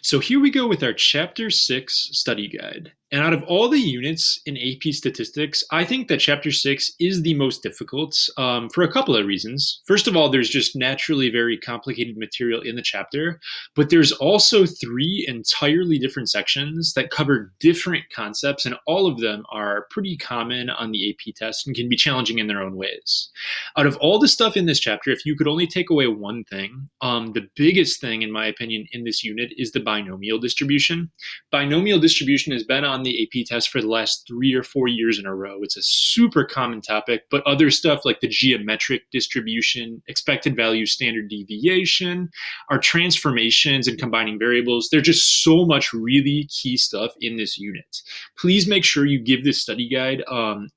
So here we go with our Chapter 6 study guide. And out of all the units in AP Statistics, I think that Chapter 6 is the most difficult for a couple of reasons. First of all, there's just naturally very complicated material in the chapter, but there's also three entirely different sections that cover different concepts, and all of them are pretty common on the AP test and can be challenging in their own ways. Out of all the stuff in this chapter, if you could only take away one thing, the biggest thing, in my opinion, in this unit is the binomial distribution. Binomial distribution has been on the AP test for the last 3 or 4 years in a row. It's a super common topic, but other stuff like the geometric distribution, expected value, standard deviation, our transformations and combining variables, there's just so much really key stuff in this unit. Please make sure you give this study guide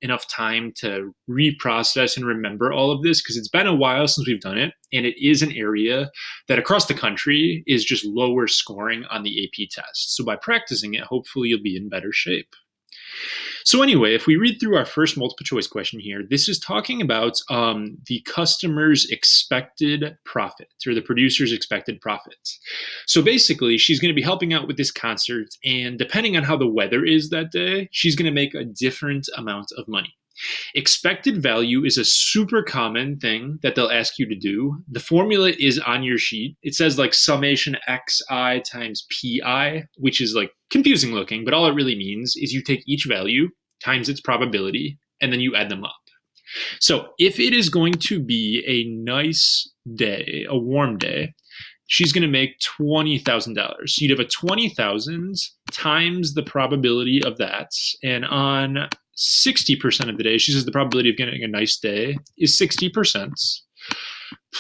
enough time to reprocess and remember all of this, because it's been a while since we've done it, and it is an area that across the country is just lower scoring on the AP test. So by practicing it, hopefully you'll be in better shape. So anyway, if we read through our first multiple choice question here, this is talking about the customer's expected profit, or the producer's expected profits. So basically, she's going to be helping out with this concert, and depending on how the weather is that day, she's going to make a different amount of money. Expected value is a super common thing that they'll ask you to do. The formula is on your sheet. It says like summation xi times pi, which is like confusing looking, but all it really means is you take each value times its probability, and then you add them up. So if it is going to be a nice day, a warm day, she's going to make $20,000. So you'd have a 20,000 times the probability of that, and on 60% of the day, she says the probability of getting a nice day is 60%.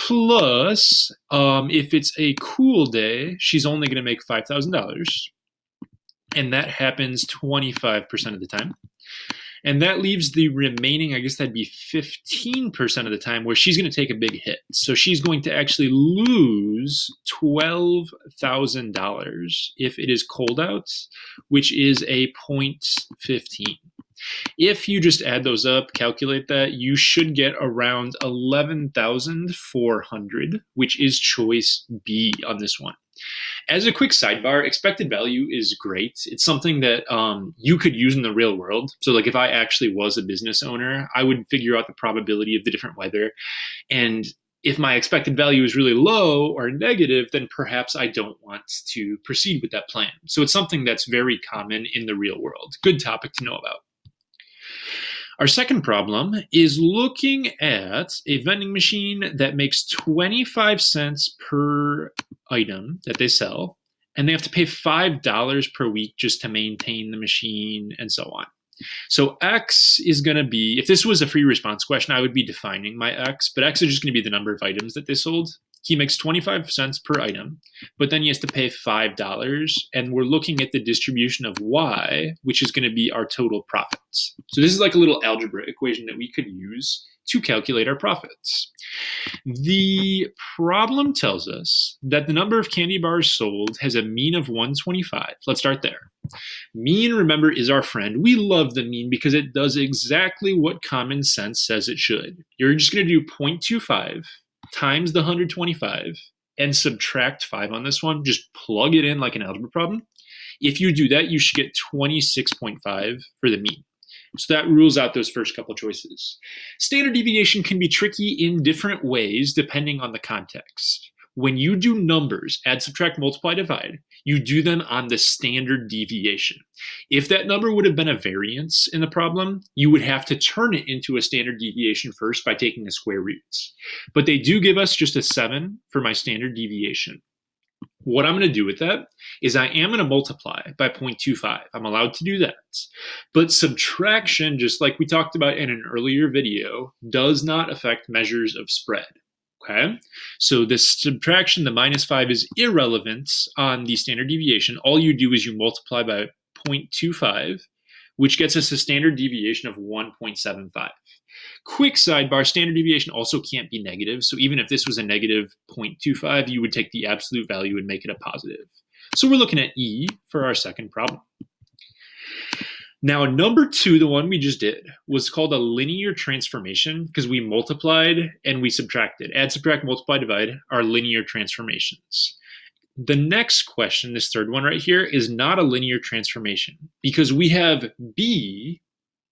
Plus, if it's a cool day, she's only going to make $5,000. And that happens 25% of the time. And that leaves the remaining, I guess that'd be 15% of the time, where she's going to take a big hit. So she's going to actually lose $12,000 if it is cold out, which is a 0.15. If you just add those up, calculate that, you should get around 11,400, which is choice B on this one. As a quick sidebar, expected value is great. It's something that you could use in the real world. So like if I actually was a business owner, I would figure out the probability of the different weather. And if my expected value is really low or negative, then perhaps I don't want to proceed with that plan. So it's something that's very common in the real world. Good topic to know about. Our second problem is looking at a vending machine that makes 25 cents per item that they sell, and they have to pay $5 per week just to maintain the machine and so on. So X is going to be, if this was a free response question, I would be defining my X, but X is just going to be the number of items that they sold. He makes 25 cents per item, but then he has to pay $5, and we're looking at the distribution of Y, which is going to be our total profits. So this is like a little algebra equation that we could use to calculate our profits. The problem tells us that the number of candy bars sold has a mean of 125. Let's start there. Mean, remember, is our friend. We love the mean because it does exactly what common sense says it should. You're just going to do 0.25 times the 125 and subtract 5 on this one. Just plug it in like an algebra problem. If you do that, you should get 26.5 for the mean. So that rules out those first couple choices. Standard deviation can be tricky in different ways depending on the context. When you do numbers, add, subtract, multiply, divide, you do them on the standard deviation. If that number would have been a variance in the problem, you would have to turn it into a standard deviation first by taking the square roots. But they do give us just a 7 for my standard deviation. What I'm going to do with that is I am going to multiply by 0.25. I'm allowed to do that. But subtraction, just like we talked about in an earlier video, does not affect measures of spread. Okay, so this subtraction, the -5, is irrelevant on the standard deviation. All you do is you multiply by 0.25, which gets us a standard deviation of 1.75. Quick sidebar, standard deviation also can't be negative. So even if this was a negative 0.25, you would take the absolute value and make it a positive. So we're looking at E for our second problem. Now, number 2, the one we just did, was called a linear transformation because we multiplied and we subtracted. Add, subtract, multiply, divide are linear transformations. The next question, this third one right here, is not a linear transformation because we have B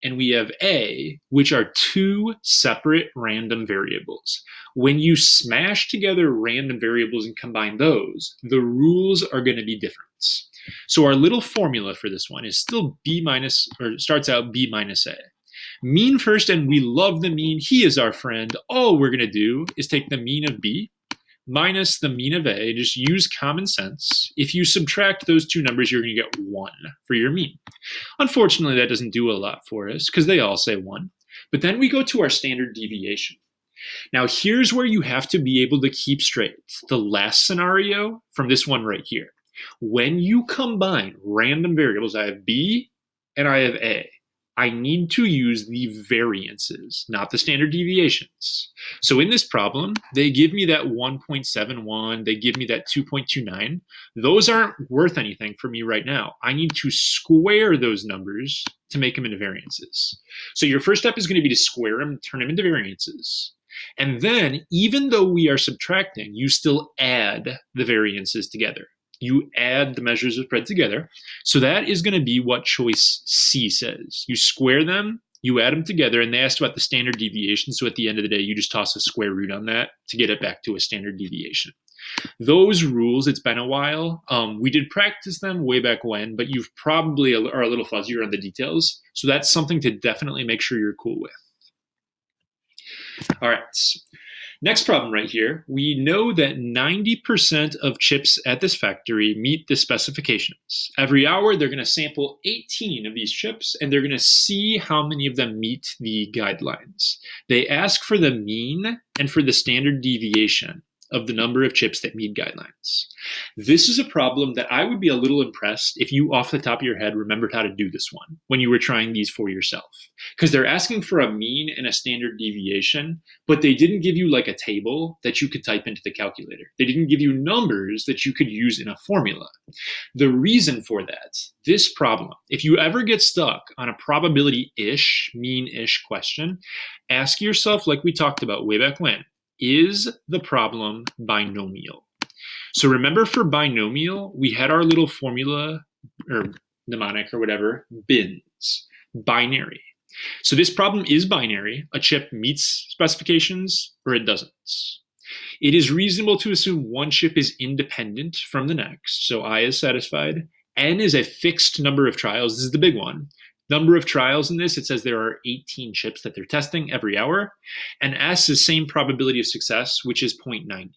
and we have A, which are two separate random variables. When you smash together random variables and combine those, the rules are going to be different. So our little formula for this one is still B minus, or starts out B minus A. Mean first, and we love the mean. He is our friend. All we're going to do is take the mean of B minus the mean of A, just use common sense. If you subtract those two numbers, you're going to get 1 for your mean. Unfortunately, that doesn't do a lot for us because they all say 1. But then we go to our standard deviation. Now, here's where you have to be able to keep straight the last scenario from this one right here. When you combine random variables, I have B and I have A. I need to use the variances, not the standard deviations. So in this problem, they give me that 1.71, they give me that 2.29. Those aren't worth anything for me right now. I need to square those numbers to make them into variances. So your first step is going to be to square them, turn them into variances. And then, even though we are subtracting, you still add the variances together. You add the measures of spread together. So that is going to be what choice C says. You square them, you add them together, and they asked about the standard deviation. So at the end of the day, you just toss a square root on that to get it back to a standard deviation. Those rules, it's been a while. We did practice them way back when, but you've probably are a little fuzzier on the details. So that's something to definitely make sure you're cool with. All right. Next problem right here, we know that 90% of chips at this factory meet the specifications. Every hour, they're going to sample 18 of these chips, and they're going to see how many of them meet the guidelines. They ask for the mean and for the standard deviation of the number of chips that meet guidelines. This is a problem that I would be a little impressed if you, off the top of your head, remembered how to do this one when you were trying these for yourself. Because they're asking for a mean and a standard deviation, but they didn't give you like a table that you could type into the calculator. They didn't give you numbers that you could use in a formula. The reason for that, this problem, if you ever get stuck on a probability-ish, mean-ish question, ask yourself, like we talked about way back when, is the problem binomial? So remember, for binomial, we had our little formula, or mnemonic or whatever, bins, binary. So this problem is binary. A chip meets specifications or it doesn't. It is reasonable to assume one chip is independent from the next. So I is satisfied. N is a fixed number of trials. This is the big one. Number of trials in this, it says there are 18 chips that they're testing every hour. And S is same probability of success, which is 0.90.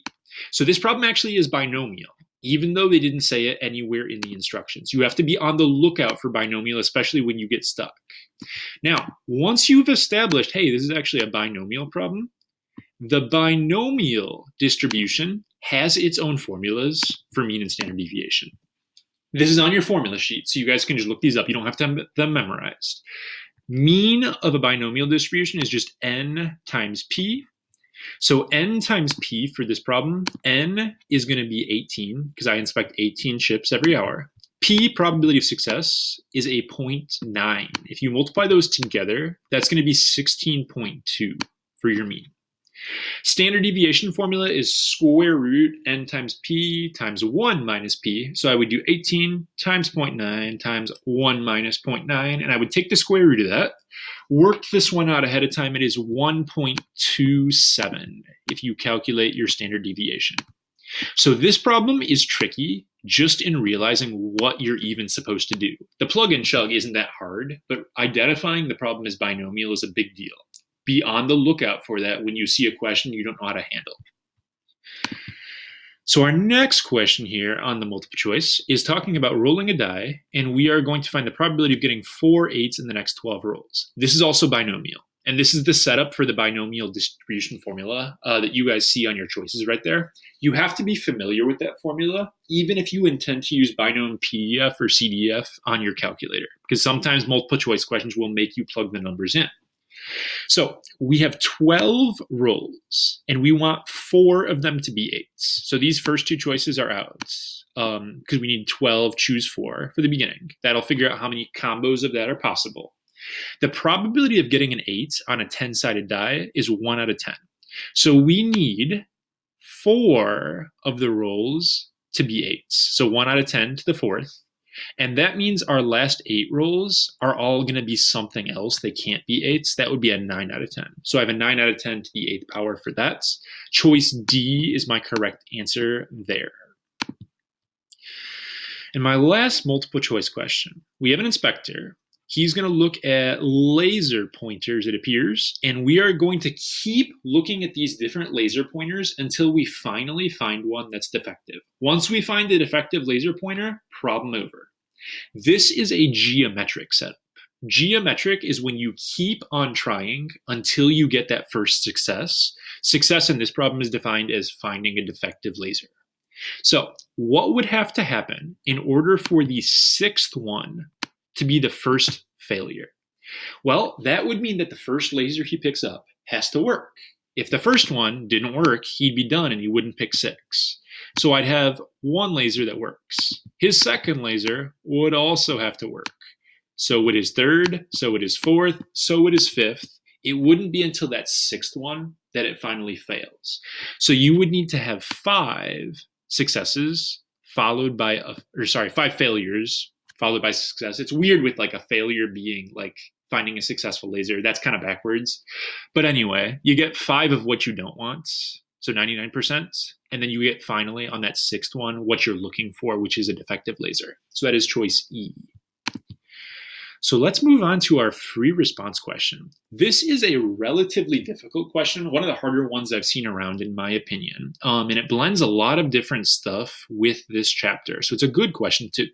So this problem actually is binomial, even though they didn't say it anywhere in the instructions. You have to be on the lookout for binomial, especially when you get stuck. Now, once you've established, hey, this is actually a binomial problem, the binomial distribution has its own formulas for mean and standard deviation. This is on your formula sheet, so you guys can just look these up. You don't have to have them memorized. Mean of a binomial distribution is just n times p. So n times p for this problem, n is going to be 18, because I inspect 18 chips every hour. P, probability of success, is a 0.9. If you multiply those together, that's going to be 16.2 for your mean. Standard deviation formula is square root n times p times 1 minus p. So I would do 18 times 0.9 times 1 minus 0.9, and I would take the square root of that. Work this one out ahead of time. It is 1.27 if you calculate your standard deviation. So this problem is tricky just in realizing what you're even supposed to do. The plug and chug isn't that hard, but identifying the problem as binomial is a big deal. Be on the lookout for that when you see a question you don't know how to handle. So our next question here on the multiple choice is talking about rolling a die, and we are going to find the probability of getting 4 8s in the next 12 rolls. This is also binomial, and this is the setup for the binomial distribution formula that you guys see on your choices right there. You have to be familiar with that formula, even if you intend to use binom PDF or CDF on your calculator, because sometimes multiple choice questions will make you plug the numbers in. So we have 12 rolls, and we want 4 of them to be 8s. So these first 2 choices are out because we need 12, choose 4 for the beginning. That'll figure out how many combos of that are possible. The probability of getting an 8 on a 10-sided die is 1 out of 10. So we need 4 of the rolls to be 8s. So 1 out of 10 to the 4th. And that means our last 8 rolls are all going to be something else. They can't be 8s. That would be a 9 out of 10. So I have a 9 out of 10 to the 8th power for that. Choice D is my correct answer there. And my last multiple choice question, we have an inspector. He's going to look at laser pointers, it appears, and we are going to keep looking at these different laser pointers until we finally find one that's defective. Once we find a defective laser pointer, problem over. This is a geometric setup. Geometric is when you keep on trying until you get that first success. Success in this problem is defined as finding a defective laser. So what would have to happen in order for the 6th one to be the first failure? Well, that would mean that the first laser he picks up has to work. If the first one didn't work, he'd be done and he wouldn't pick 6. So I'd have one laser that works. His second laser would also have to work. So would his third, so would his fourth, so would his fifth. It wouldn't be until that 6th one that it finally fails. So you would need to have 5 successes followed by 5 failures followed by success. It's weird with like a failure being like finding a successful laser. That's kind of backwards. But anyway, you get 5 of what you don't want, so 99%. And then you get finally on that 6th one what you're looking for, which is a defective laser. So that is choice E. So let's move on to our free response question. This is a relatively difficult question, one of the harder ones I've seen around in my opinion. And it blends a lot of different stuff with this chapter. So it's a good question too.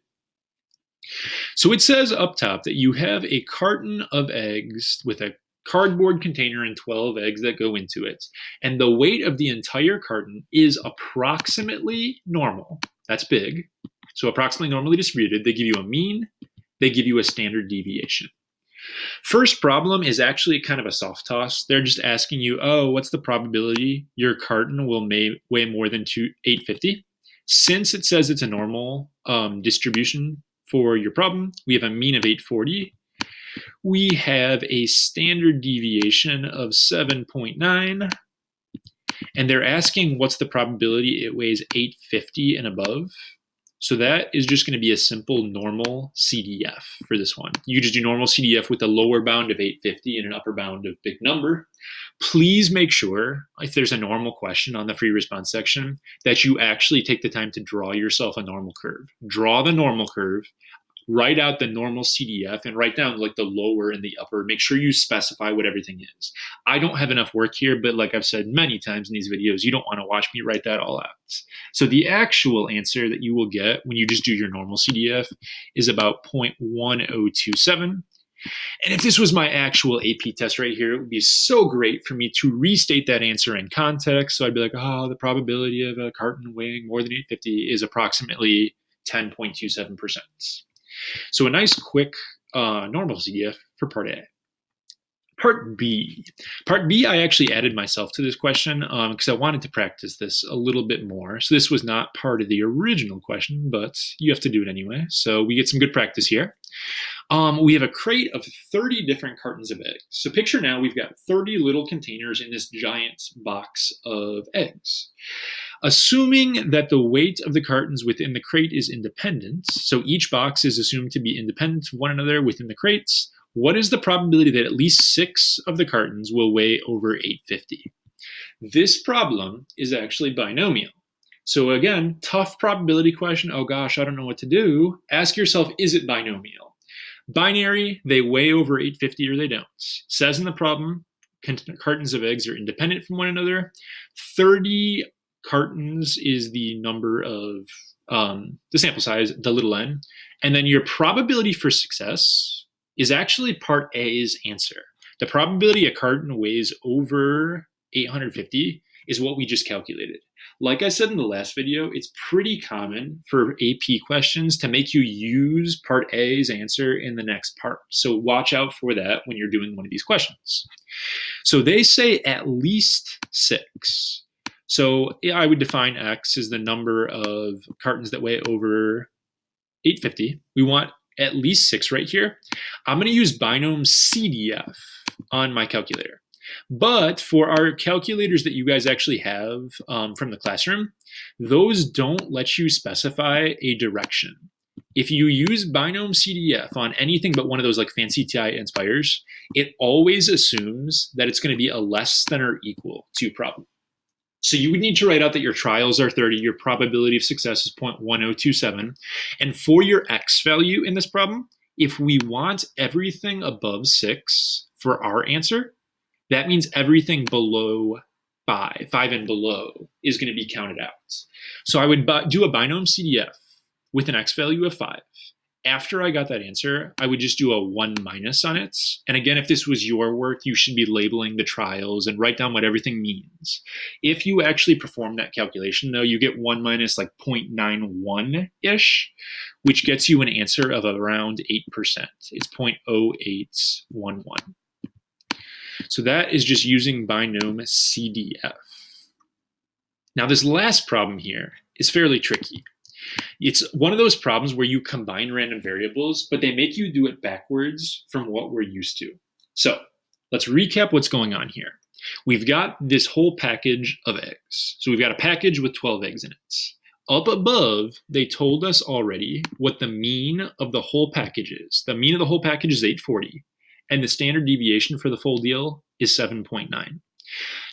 So it says up top that you have a carton of eggs with a cardboard container and 12 eggs that go into it. And the weight of the entire carton is approximately normal. That's big. So approximately normally distributed. They give you a mean. They give you a standard deviation. First problem is actually kind of a soft toss. They're just asking you, oh, what's the probability your carton will weigh more than 850? Since it says it's a normal distribution for your problem, we have a mean of 840. We have a standard deviation of 7.9. And they're asking what's the probability it weighs 850 and above. So that is just going to be a simple normal CDF for this one. You just do normal CDF with a lower bound of 850 and an upper bound of big number. Please make sure, if there's a normal question on the free response section, that you actually take the time to draw yourself a normal curve. Draw the normal curve, write out the normal CDF, and write down like the lower and the upper. Make sure you specify what everything is. I don't have enough work here, but like I've said many times in these videos, you don't want to watch me write that all out. So the actual answer that you will get when you just do your normal CDF is about 0.1027. And if this was my actual AP test right here, it would be so great for me to restate that answer in context. So I'd be like, oh, the probability of a carton weighing more than 850 is approximately 10.27%. So a nice quick normal CDF for part A. Part B. Part B, I actually added myself to this question because I wanted to practice this a little bit more. So this was not part of the original question, but you have to do it anyway. So we get some good practice here. We have a crate of 30 different cartons of eggs. So picture now we've got 30 little containers in this giant box of eggs. Assuming that the weight of the cartons within the crate is independent, so each box is assumed to be independent of one another within the crates, what is the probability that at least 6 of the cartons will weigh over 850? This problem is actually binomial. So again, tough probability question. Oh gosh, I don't know what to do. Ask yourself, is it binomial? Binary, they weigh over 850 or they don't. Says in the problem, cartons of eggs are independent from one another. 30 cartons is the number of the sample size, the little n. And then your probability for success is actually part A's answer. The probability a carton weighs over 850 is what we just calculated. Like I said in the last video, it's pretty common for AP questions to make you use part A's answer in the next part. So watch out for that when you're doing one of these questions. So they say at least 6. So I would define X as the number of cartons that weigh over 850. We want at least 6 right here. I'm going to use binom CDF on my calculator. But for our calculators that you guys actually have from the classroom, those don't let you specify a direction. If you use Binomial CDF on anything but one of those like fancy TI Inspires, it always assumes that it's going to be a less than or equal to problem. So you would need to write out that your trials are 30, your probability of success is 0.1027. And for your X value in this problem, if we want everything above 6 for our answer, that means everything below 5 and below, is going to be counted out. So I would do a binomial CDF with an X value of 5. After I got that answer, I would just do a 1 minus on it. And again, if this was your work, you should be labeling the trials and write down what everything means. If you actually perform that calculation, though, you get 1 minus like 0.91-ish, which gets you an answer of around 8%. It's 0.0811. So that is just using binomial CDF. Now, this last problem here is fairly tricky. It's one of those problems where you combine random variables, but they make you do it backwards from what we're used to. So let's recap what's going on here. We've got this whole package of eggs. So we've got a package with 12 eggs in it. Up above, they told us already what the mean of the whole package is. The mean of the whole package is 840, and the standard deviation for the full deal is 7.9.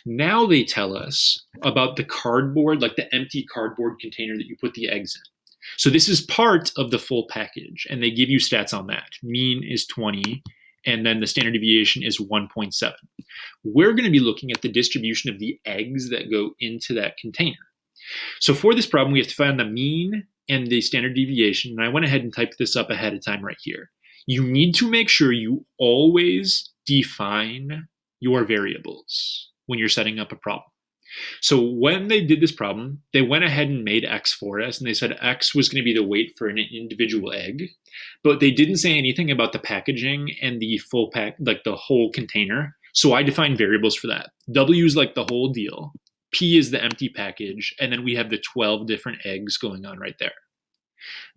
Now they tell us about the cardboard, like the empty cardboard container that you put the eggs in. So this is part of the full package, and they give you stats on that. Mean is 20, and then the standard deviation is 1.7. We're going to be looking at the distribution of the eggs that go into that container. So for this problem, we have to find the mean and the standard deviation, and I went ahead and typed this up ahead of time right here. You need to make sure you always define your variables when you're setting up a problem. So when they did this problem, they went ahead and made X for us, and they said X was going to be the weight for an individual egg, but they didn't say anything about the packaging and the full pack, like the whole container. So I defined variables for that. W is like the whole deal. P is the empty package, and then we have the 12 different eggs going on right there.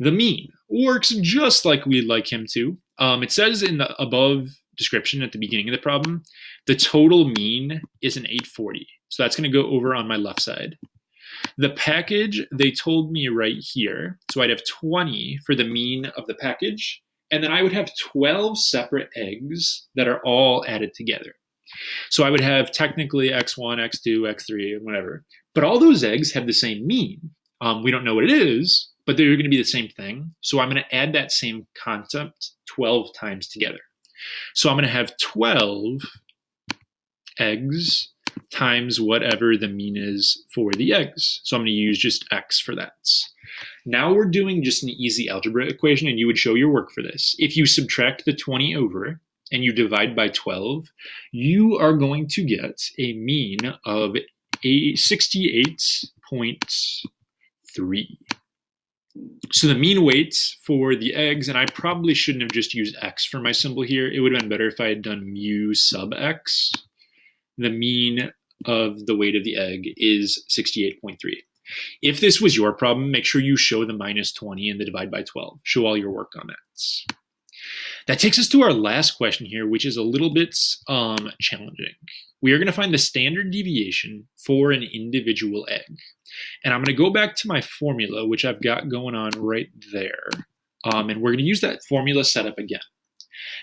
The mean works just like we'd like him to. It says in the above description at the beginning of the problem, the total mean is an 840. So that's going to go over on my left side. The package, they told me right here. So I'd have 20 for the mean of the package. And then I would have 12 separate eggs that are all added together. So I would have technically X1, X2, X3, and whatever. But all those eggs have the same mean. We don't know what it is, but they're going to be the same thing. So I'm going to add that same concept 12 times together. So I'm going to have 12 eggs times whatever the mean is for the eggs. So I'm going to use just X for that. Now we're doing just an easy algebra equation, and you would show your work for this. If you subtract the 20 over and you divide by 12, you are going to get a mean of 68.3. So the mean weight for the eggs, and I probably shouldn't have just used X for my symbol here. It would have been better if I had done mu sub X. The mean of the weight of the egg is 68.3. If this was your problem, make sure you show the minus 20 and the divide by 12. Show all your work on that. That takes us to our last question here, which is a little bit challenging. We are going to find the standard deviation for an individual egg. And I'm going to go back to my formula, which I've got going on right there. And we're going to use that formula setup again.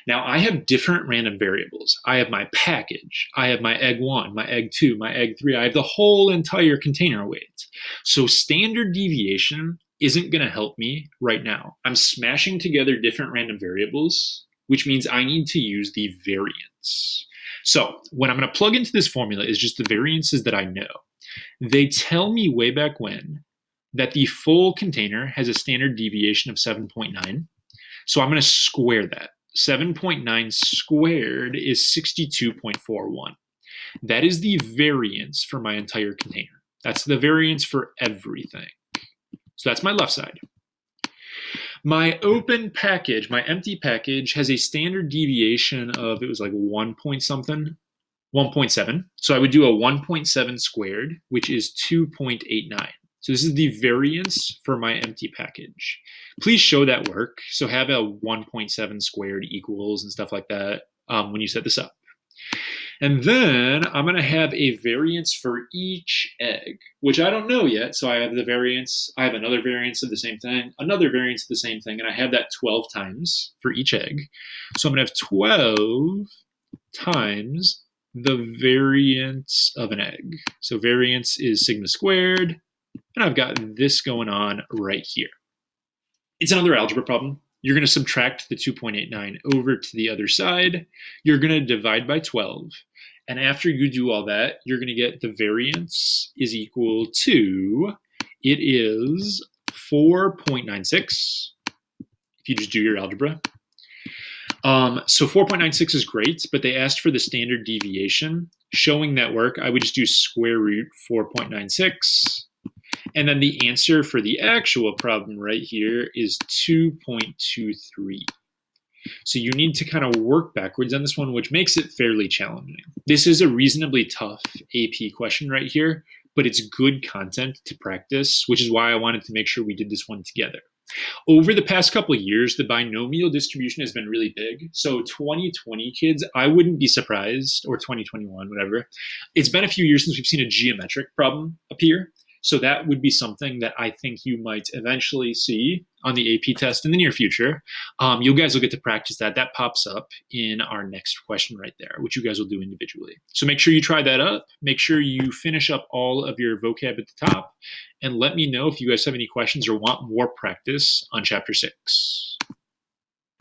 Now, I have different random variables. I have my package. I have my egg 1, my egg 2, my egg 3. I have the whole entire container weight. So standard deviation isn't going to help me right now. I'm smashing together different random variables, which means I need to use the variance. So what I'm going to plug into this formula is just the variances that I know. They tell me way back when that the full container has a standard deviation of 7.9. So I'm going to square that. 7.9 squared is 62.41. That is the variance for my entire container. That's the variance for everything. So that's my left side. My open package, my empty package, has a standard deviation of, it was like 1 point something, 1.7. So I would do a 1.7 squared, which is 2.89. So this is the variance for my empty package. Please show that work. So have a 1.7 squared equals and stuff like that when you set this up. And then I'm going to have a variance for each egg, which I don't know yet. So I have the variance, I have another variance of the same thing, another variance of the same thing, and I have that 12 times for each egg. So I'm going to have 12 times the variance of an egg. So variance is sigma squared, and I've got this going on right here. It's another algebra problem. You're going to subtract the 2.89 over to the other side. You're going to divide by 12. And after you do all that, you're going to get the variance is equal to, it is 4.96, if you just do your algebra. So 4.96 is great, but they asked for the standard deviation. Showing that work, I would just do square root 4.96. And then the answer for the actual problem right here is 2.23. So you need to kind of work backwards on this one, which makes it fairly challenging. This is a reasonably tough AP question right here, but it's good content to practice, which is why I wanted to make sure we did this one together. Over the past couple of years, the binomial distribution has been really big. So 2020 kids, I wouldn't be surprised, or 2021, whatever. It's been a few years since we've seen a geometric problem appear. So that would be something that I think you might eventually see on the AP test in the near future. You guys will get to practice that. That pops up in our next question right there, which you guys will do individually. So make sure you try that up. Make sure you finish up all of your vocab at the top. And let me know if you guys have any questions or want more practice on Chapter 6.